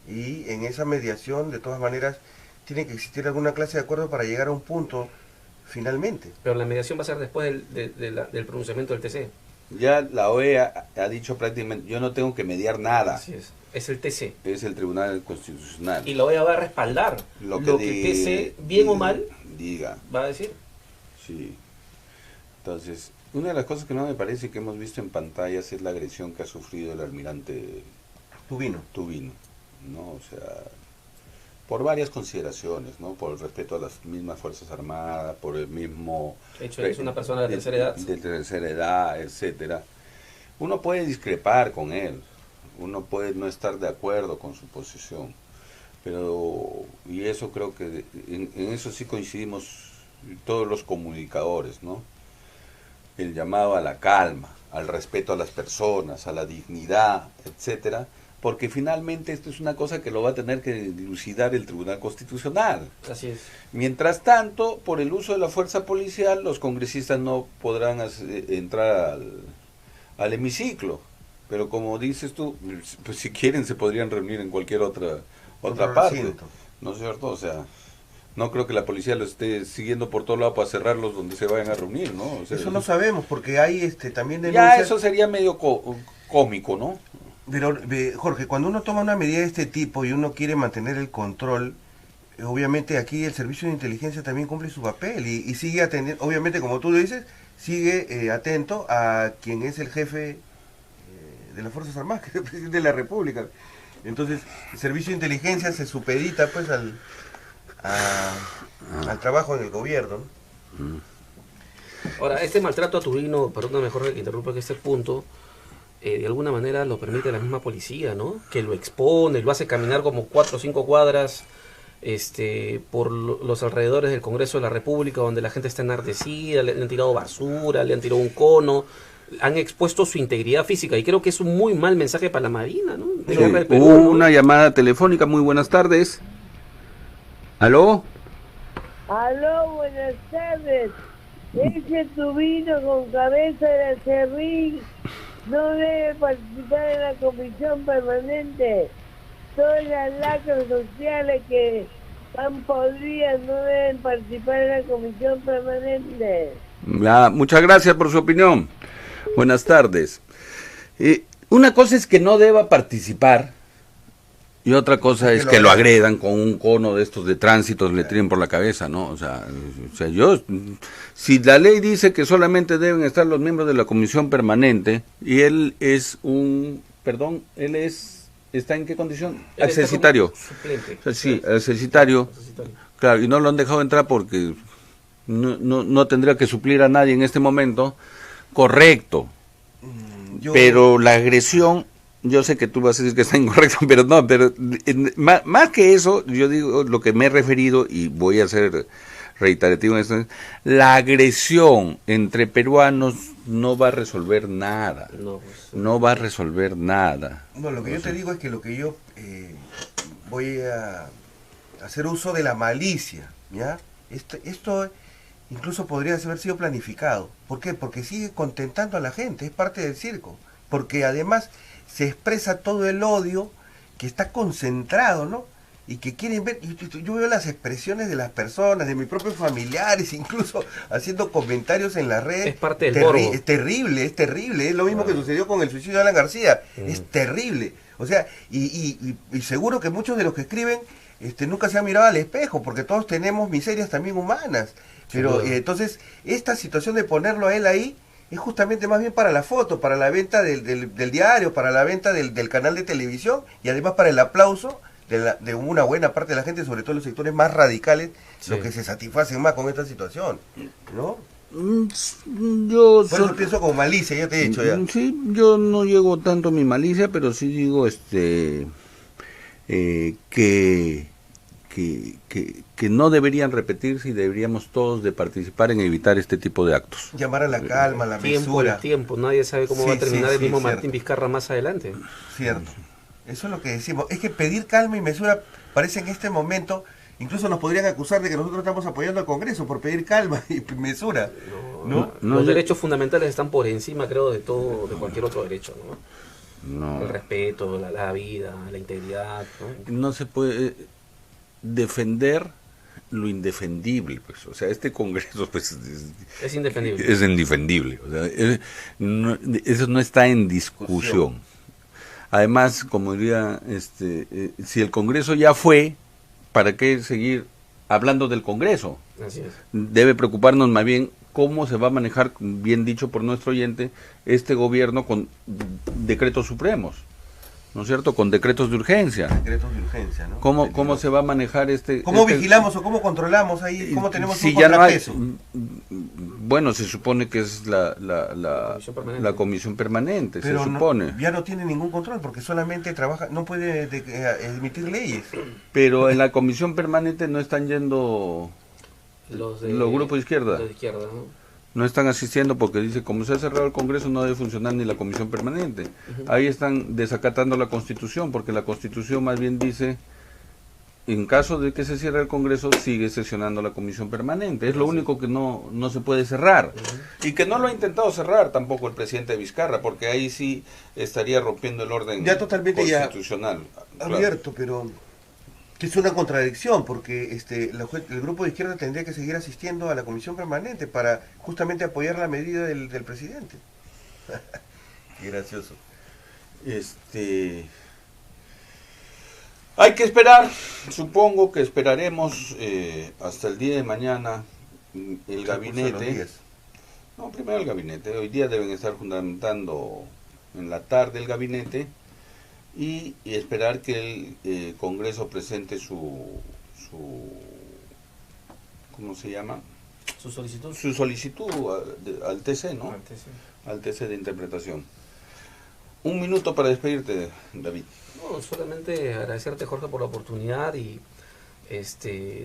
Y en esa mediación, de todas maneras, tiene que existir alguna clase de acuerdo para llegar a un punto finalmente. Pero la mediación va a ser después del pronunciamiento del TC. Ya la OEA ha dicho prácticamente, yo no tengo que mediar nada. Así es el TC. Es el Tribunal Constitucional. Y la OEA va a respaldar lo que TC, bien o mal, diga. Va a decir. Sí. Entonces, una de las cosas que no me parece que hemos visto en pantallas es la agresión que ha sufrido el almirante Tubino, ¿no? O sea, por varias consideraciones, ¿no? Por el respeto a las mismas Fuerzas Armadas, por el mismo... De hecho, es una persona de tercera edad. De tercera edad, etcétera. Uno puede discrepar con él, uno puede no estar de acuerdo con su posición, pero, y eso creo que, en eso sí coincidimos todos los comunicadores, ¿no? El llamado a la calma, al respeto a las personas, a la dignidad, etcétera, porque finalmente esto es una cosa que lo va a tener que dilucidar el Tribunal Constitucional. Así es. Mientras tanto, por el uso de la fuerza policial, los congresistas no podrán entrar al hemiciclo, pero como dices tú, pues si quieren se podrían reunir en cualquier otra parte, ¿no es cierto? O sea, no creo que la policía lo esté siguiendo por todo lado para cerrarlos donde se vayan a reunir, ¿no? O sea, eso no sabemos, porque hay también denuncias... Ya eso sería medio cómico, ¿no? Pero, Jorge, cuando uno toma una medida de este tipo y uno quiere mantener el control, obviamente aquí el servicio de inteligencia también cumple su papel y sigue atendiendo, obviamente como tú lo dices, sigue atento a quien es el jefe de las Fuerzas Armadas, que es el presidente de la República. Entonces, el servicio de inteligencia se supedita pues al trabajo en el gobierno, ¿no? Ahora, este maltrato a Tubino, perdóname Jorge que interrumpa que este punto, de alguna manera lo permite la misma policía, ¿no? Que lo expone, lo hace caminar como 4 o 5 cuadras por los alrededores del Congreso de la República, donde la gente está enardecida, le han tirado basura, le han tirado un cono, han expuesto su integridad física, y creo que es un muy mal mensaje para la Marina, ¿no? Sí, hubo una llamada telefónica. Muy buenas tardes. ¿Aló? Aló, buenas tardes. Ese Tubino con cabeza de acerrín no debe participar en la comisión permanente. Todas las lacras sociales que están podridas no deben participar en la comisión permanente. Muchas gracias por su opinión. Buenas tardes. Una cosa es que no deba participar y otra cosa es que lo agredan con un cono de estos de tránsito, le tiren por la cabeza, ¿no? O sea, si la ley dice que solamente deben estar los miembros de la comisión permanente y él es ¿está en qué condición? Accesitario. Sí, accesitario. Claro, y no lo han dejado entrar porque no tendría que suplir a nadie en este momento. Correcto. Pero la agresión, yo sé que tú vas a decir que está incorrecto, pero no, pero más que eso, yo digo lo que me he referido y voy a ser reiterativo en esto, la agresión entre peruanos no va a resolver nada. No va a resolver nada. No, lo que yo te digo es que lo que yo voy a hacer uso de la malicia, ¿ya? Esto incluso podría haber sido planificado. ¿Por qué? Porque sigue contentando a la gente, es parte del circo. Porque además se expresa todo el odio que está concentrado, ¿no? Y que quieren ver, yo veo las expresiones de las personas, de mis propios familiares, incluso haciendo comentarios en las redes. Es parte del morbo. Es terrible, es lo mismo que sucedió con el suicidio de Alan García, es terrible. O sea, y seguro que muchos de los que escriben nunca se han mirado al espejo, porque todos tenemos miserias también humanas. Pero entonces, esta situación de ponerlo a él ahí, es justamente más bien para la foto, para la venta del diario, para la venta del canal de televisión y además para el aplauso de una buena parte de la gente, sobre todo los sectores más radicales, los que se satisfacen más con esta situación, ¿no? Por eso pienso como malicia, ya te he dicho ya. Sí, yo no llego tanto a mi malicia, pero sí digo que no deberían repetirse y deberíamos todos de participar en evitar este tipo de actos. Llamar a la calma, a la mesura. Tiempo, nadie sabe cómo va a terminar el mismo Martín Vizcarra más adelante. Cierto, eso es lo que decimos, es que pedir calma y mesura parece en este momento Incluso nos podrían acusar de que nosotros estamos apoyando al Congreso por pedir calma y mesura. Los derechos fundamentales están por encima, creo, de todo, de cualquier otro derecho, ¿no? El respeto, la vida, la integridad, ¿no? No se puede defender lo indefendible, pues. O sea, este Congreso, pues, es indefendible. Es indefendible. O sea, eso no está en discusión. Además, como diría, si el Congreso ya fue, ¿para qué seguir hablando del Congreso? Así es. Debe preocuparnos más bien cómo se va a manejar, bien dicho por nuestro oyente, este gobierno con decretos supremos, ¿no es cierto? Con decretos de urgencia. Decretos de urgencia, ¿no? ¿Cómo se va a manejar ¿Cómo vigilamos o cómo controlamos ahí? ¿Cómo tenemos si un contrapeso? Bueno, se supone que es la comisión permanente, pero se supone. Ya no tiene ningún control porque solamente trabaja, no puede emitir leyes. Pero en la comisión permanente no están yendo los grupos de izquierda. Los de izquierda, no están asistiendo porque dice, como se ha cerrado el Congreso, no debe funcionar ni la comisión permanente. Ahí están desacatando la Constitución, porque la Constitución más bien dice, en caso de que se cierre el Congreso, sigue sesionando la comisión permanente. Es lo único que no se puede cerrar. Y que no lo ha intentado cerrar tampoco el presidente Vizcarra, porque ahí sí estaría rompiendo el orden ya totalmente constitucional. Ya abierto, pero que es una contradicción, porque el grupo de izquierda tendría que seguir asistiendo a la comisión permanente para justamente apoyar la medida del presidente. Qué gracioso. Hay que esperar, supongo que esperaremos hasta el día de mañana el gabinete. No, primero el gabinete. Hoy día deben estar fundamentando en la tarde el gabinete y esperar que el Congreso presente su ¿cómo se llama? Su solicitud. Su solicitud al TC, ¿no? Al TC. Al TC de interpretación. Un minuto para despedirte, David. No, solamente agradecerte, Jorge, por la oportunidad y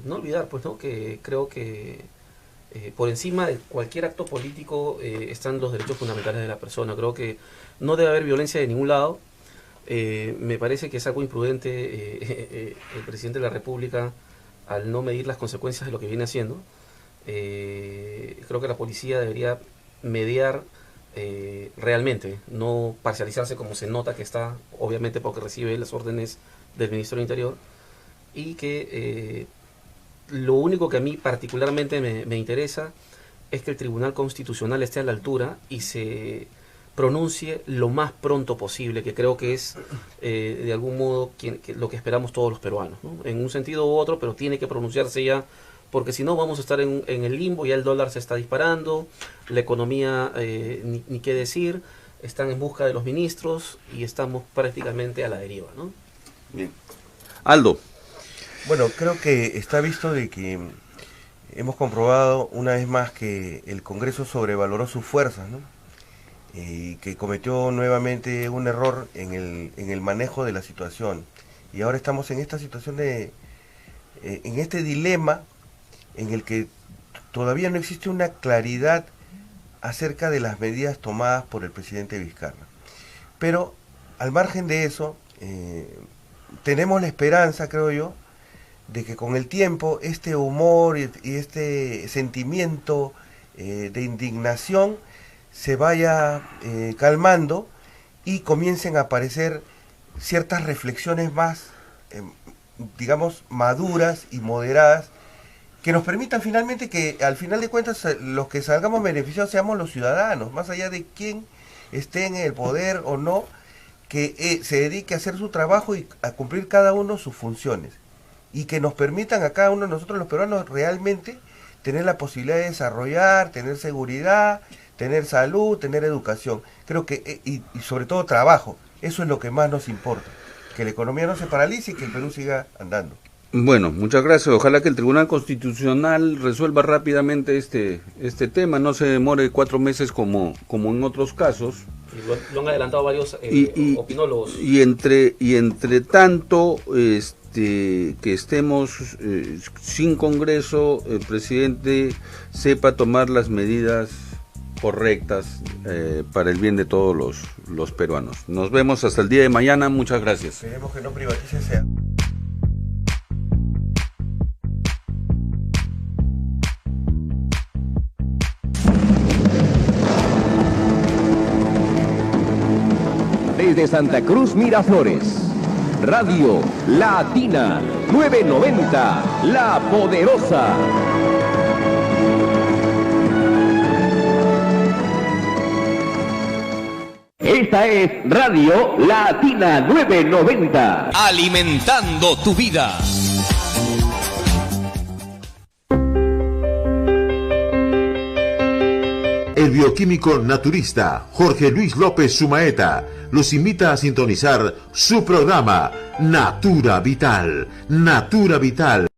no olvidar, pues, ¿no? Que creo que por encima de cualquier acto político están los derechos fundamentales de la persona. Creo que no debe haber violencia de ningún lado. Me parece que es algo imprudente el presidente de la República al no medir las consecuencias de lo que viene haciendo. Creo que la policía debería mediar realmente, no parcializarse como se nota que está, obviamente porque recibe las órdenes del Ministro del Interior, y que lo único que a mí particularmente me interesa es que el Tribunal Constitucional esté a la altura y se pronuncie lo más pronto posible, que creo que es de algún modo lo que esperamos todos los peruanos, ¿no? En un sentido u otro, pero tiene que pronunciarse ya, porque si no vamos a estar en el limbo. Ya el dólar se está disparando, la economía ni qué decir, están en busca de los ministros y estamos prácticamente a la deriva, ¿no? Bien. Aldo. Bueno, creo que está visto de que hemos comprobado una vez más que el Congreso sobrevaloró sus fuerzas, ¿no? Y que cometió nuevamente un error en el manejo de la situación. Y ahora estamos en esta situación en este dilema en el que todavía no existe una claridad acerca de las medidas tomadas por el presidente Vizcarra. Pero al margen de eso, tenemos la esperanza, creo yo, de que con el tiempo este humor y este sentimiento de indignación se vaya calmando y comiencen a aparecer ciertas reflexiones más, digamos, maduras y moderadas, que nos permitan finalmente que al final de cuentas los que salgamos beneficiados seamos los ciudadanos, más allá de quién esté en el poder o no, que se dedique a hacer su trabajo y a cumplir cada uno sus funciones, y que nos permitan a cada uno de nosotros los peruanos realmente tener la posibilidad de desarrollar, tener seguridad, tener salud, tener educación. Creo que, y sobre todo trabajo, eso es lo que más nos importa, que la economía no se paralice y que el Perú siga andando. Bueno, muchas gracias. Ojalá que el Tribunal Constitucional resuelva rápidamente este tema, no se demore 4 meses como en otros casos. Y lo han adelantado varios opinólogos. Y entre tanto, que estemos sin Congreso, el presidente sepa tomar las medidas correctas para el bien de todos los peruanos. Nos vemos hasta el día de mañana. Muchas gracias. Esperemos que no privatice sea. desde Santa Cruz, Miraflores. Radio Latina 990, La Poderosa. Esta es Radio Latina 990. Alimentando tu vida. El bioquímico naturista Jorge Luis López Sumaeta los invita a sintonizar su programa Natura Vital. Natura Vital.